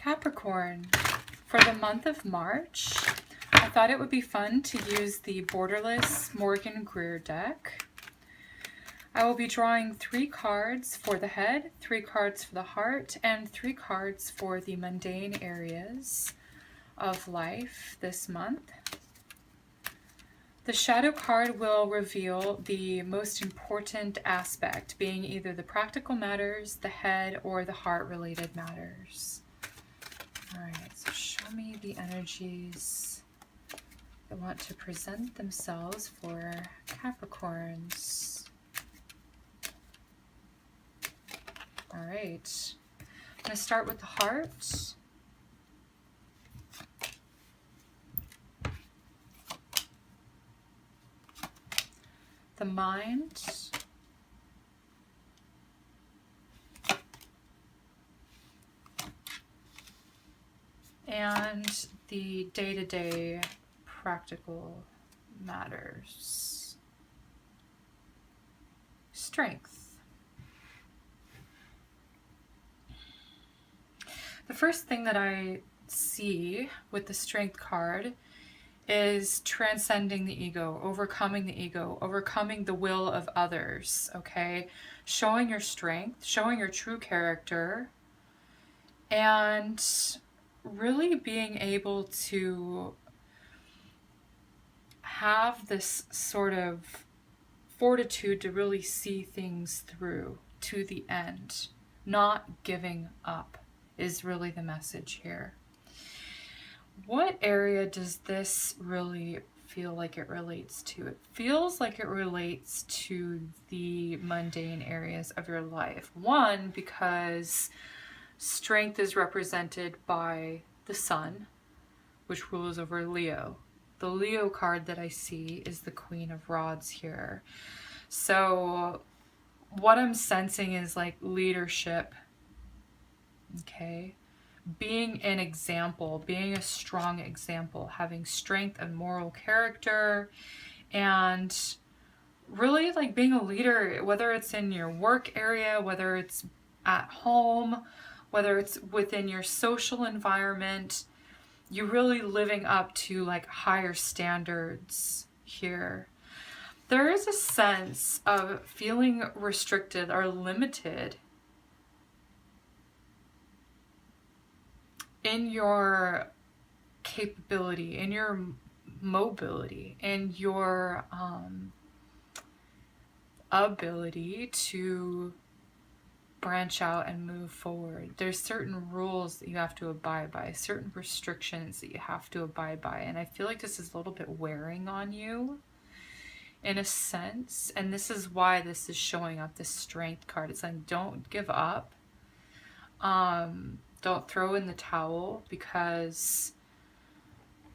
Capricorn, for the month of March, I thought it would be fun to use the borderless Morgan Greer deck. I will be drawing 3 cards for the head, 3 cards for the heart, and 3 cards for the mundane areas of life this month. The shadow card will reveal the most important aspect, being either the practical matters, the head, or the heart-related matters. All right, so show me the energies that want to present themselves for Capricorns. All right, I'm going to start with the heart. The mind. And the day-to-day practical matters. Strength. The first thing that I see with the Strength card is transcending the ego, overcoming the will of others, okay? Showing your strength, showing your true character, and really being able to have this sort of fortitude to really see things through to the end. Not giving up is really the message here. What area does this really feel like it relates to? It feels like it relates to the mundane areas of your life. One, because strength is represented by the sun, which rules over Leo. The Leo card that I see is the Queen of Rods here. So what I'm sensing is like leadership, okay? Being an example, being a strong example, having strength and moral character, and really like being a leader, whether it's in your work area, whether it's at home, whether it's within your social environment, you're really living up to like higher standards here. There is a sense of feeling restricted or limited in your capability, in your mobility, in your ability to branch out and move forward. There's certain rules that you have to abide by, certain restrictions that you have to abide by, and I feel like this is a little bit wearing on you in a sense, and this is why this is showing up, this Strength card. It's like, don't give up. Don't throw in the towel, because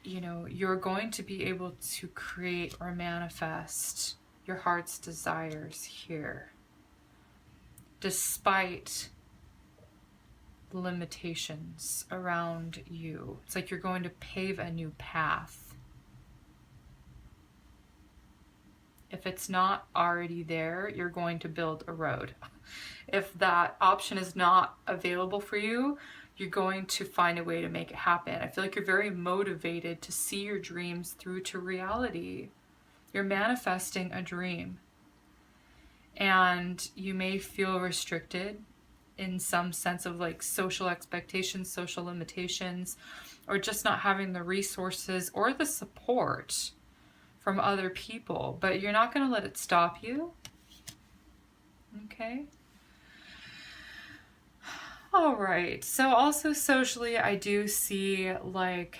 you know you're going to be able to create or manifest your heart's desires here, despite limitations around you. It's like you're going to pave a new path. If it's not already there, you're going to build a road. If that option is not available for you, you're going to find a way to make it happen. I feel like you're very motivated to see your dreams through to reality. You're manifesting a dream. And you may feel restricted in some sense of like social expectations, social limitations, or just not having the resources or the support from other people, but you're not going to let it stop you. Okay. All right. So also socially, I do see like,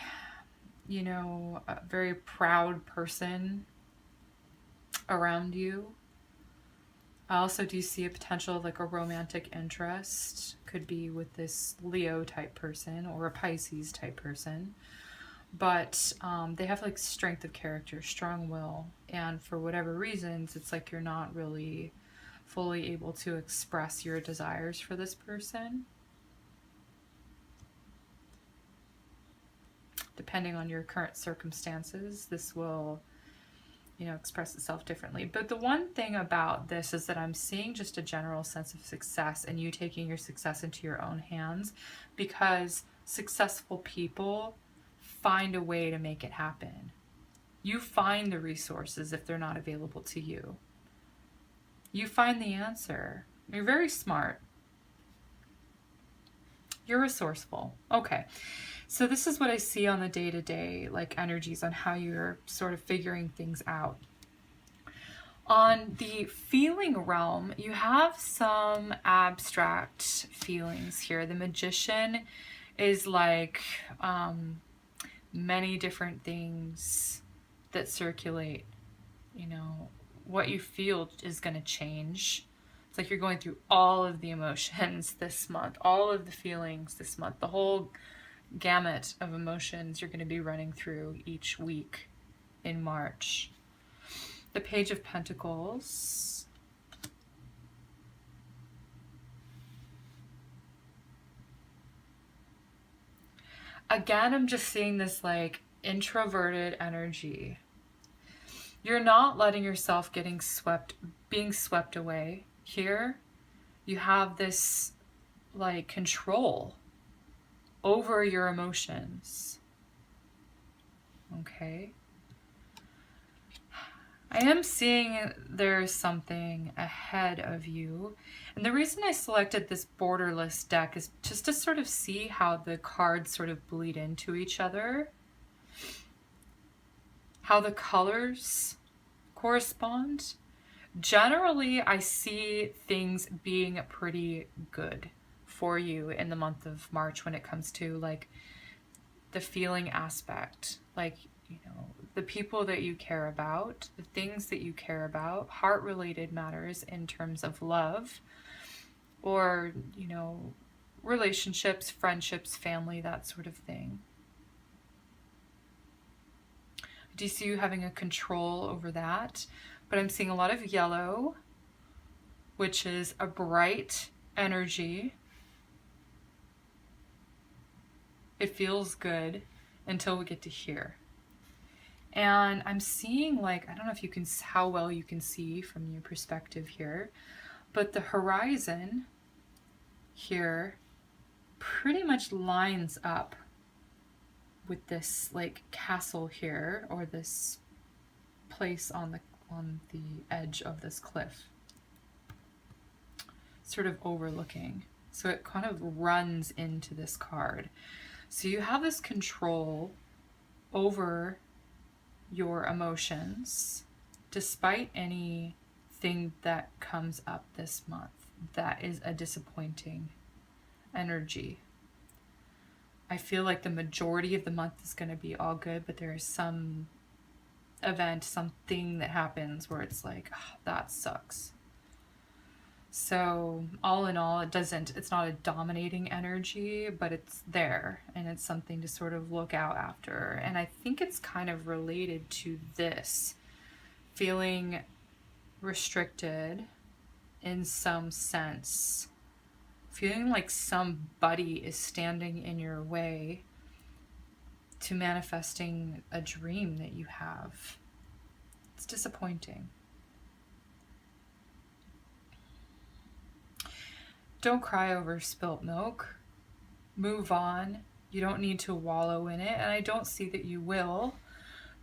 you know, a very proud person around you. I also do see a potential of like a romantic interest. Could be with this Leo type person or a Pisces type person. But they have like strength of character, strong will. And for whatever reasons, it's like you're not really fully able to express your desires for this person. Depending on your current circumstances, this will, you know, express itself differently. But the one thing about this is that I'm seeing just a general sense of success and you taking your success into your own hands, because successful people find a way to make it happen. You find the resources if they're not available to you. You find the answer. You're very smart. You're resourceful. Okay. So this is what I see on the day-to-day, like energies on how you're sort of figuring things out. On the feeling realm, you have some abstract feelings here. The Magician is like many different things that circulate. You know, what you feel is going to change. It's like you're going through all of the emotions this month, all of the feelings this month, the whole gamut of emotions you're going to be running through each week in March. The Page of Pentacles. Again, I'm just seeing this like introverted energy. You're not letting yourself being swept away. Here, you have this like control over your emotions. Okay. I am seeing there's something ahead of you. And the reason I selected this borderless deck is just to sort of see how the cards sort of bleed into each other. How the colors correspond. Generally, I see things being pretty good for you in the month of March when it comes to like the feeling aspect. Like, you know, the people that you care about, the things that you care about, heart-related matters in terms of love or, you know, relationships, friendships, family, that sort of thing. I do see you having a control over that, but I'm seeing a lot of yellow, which is a bright energy. It feels good until we get to here. And I'm seeing like, I don't know if you can, how well you can see from your perspective here, but the horizon here pretty much lines up with this like castle here, or this place on the edge of this cliff, sort of overlooking. So it kind of runs into this card. So you have this control over your emotions, despite anything that comes up this month that is a disappointing energy. I feel like the majority of the month is going to be all good, but there is some event, something that happens where it's like, oh, that sucks. So all in all, it's not a dominating energy, but it's there and it's something to sort of look out after. And I think it's kind of related to this feeling restricted in some sense, feeling like somebody is standing in your way to manifesting a dream that you have. It's disappointing. Don't cry over spilt milk. Move on. You don't need to wallow in it. And I don't see that you will,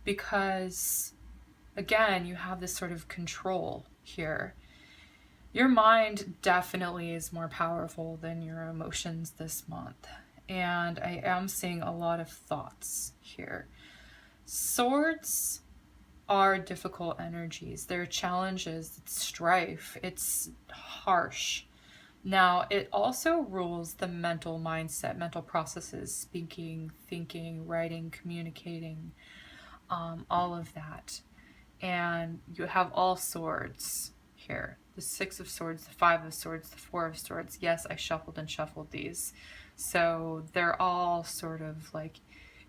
because again, you have this sort of control here. Your mind definitely is more powerful than your emotions this month. And I am seeing a lot of thoughts here. Swords are difficult energies. They're challenges, it's strife, it's harsh. Now, it also rules the mental mindset, mental processes, speaking, thinking, writing, communicating, all of that. And you have all swords here. The 6 of Swords, the 5 of Swords, the 4 of Swords. Yes, I shuffled and shuffled these. So they're all sort of like,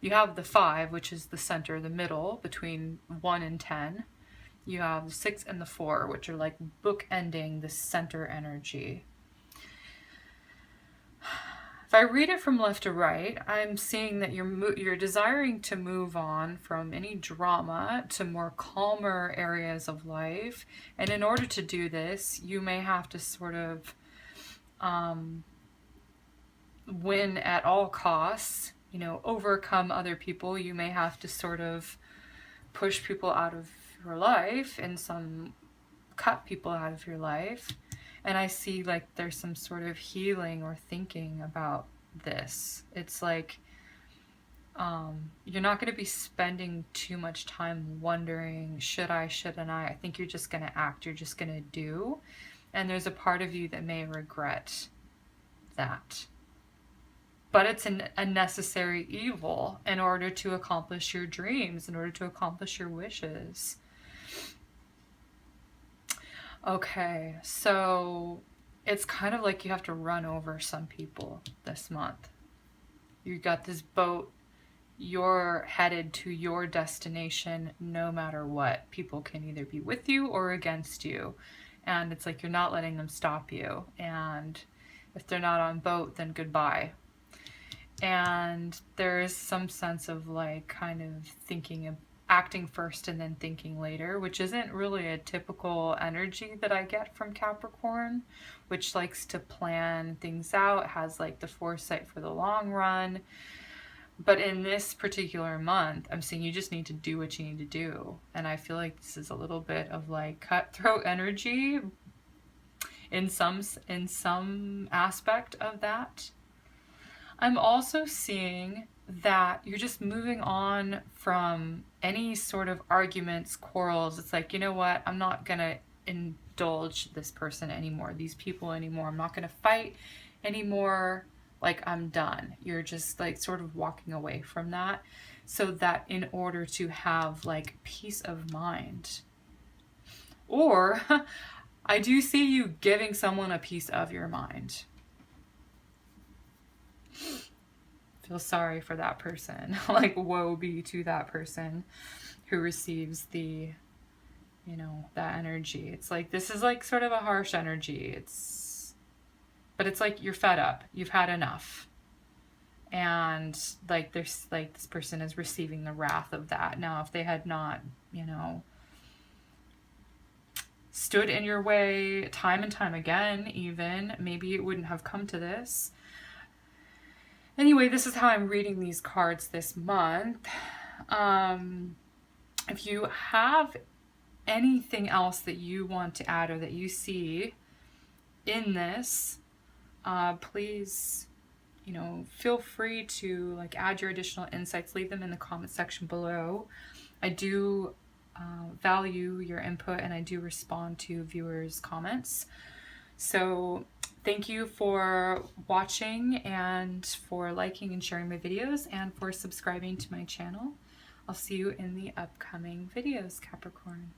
you have the 5, which is the center, the middle, between 1 and 10. You have the 6 and the 4, which are like bookending the center energy. If I read it from left to right, I'm seeing that you're desiring to move on from any drama to more calmer areas of life. And in order to do this, you may have to sort of win at all costs, you know, overcome other people. You may have to sort of push people out of your life, and some cut people out of your life. And I see like there's some sort of healing or thinking about this. It's like you're not going to be spending too much time wondering, should I, shouldn't I? I think you're just going to act, you're just going to do. And there's a part of you that may regret that. But it's a necessary evil in order to accomplish your dreams, in order to accomplish your wishes. Okay, so it's kind of like you have to run over some people this month. You got this boat, you're headed to your destination no matter what. People can either be with you or against you. And it's like you're not letting them stop you. And if they're not on boat, then goodbye. And there is some sense of like kind of thinking of acting first and then thinking later, which isn't really a typical energy that I get from Capricorn, which likes to plan things out, has like the foresight for the long run. But in this particular month, I'm saying you just need to do what you need to do. And I feel like this is a little bit of like cutthroat energy in some aspect of that. I'm also seeing that you're just moving on from any sort of arguments, quarrels. It's like, you know what? I'm not going to indulge this person anymore, these people anymore. I'm not going to fight anymore. Like, I'm done. You're just like sort of walking away from that, so that in order to have like peace of mind, or I do see you giving someone a piece of your mind. Feel sorry for that person. Like, woe be to that person who receives the, you know, that energy. It's like, this is like sort of a harsh energy. But it's like you're fed up. You've had enough. And like there's like this person is receiving the wrath of that. Now, if they had not, you know, stood in your way time and time again, even, maybe it wouldn't have come to this. Anyway, this is how I'm reading these cards this month. If you have anything else that you want to add or that you see in this, please, you know, feel free to like add your additional insights, leave them in the comment section below. I do value your input, and I do respond to viewers' comments. So thank you for watching, and for liking and sharing my videos, and for subscribing to my channel. I'll see you in the upcoming videos, Capricorn.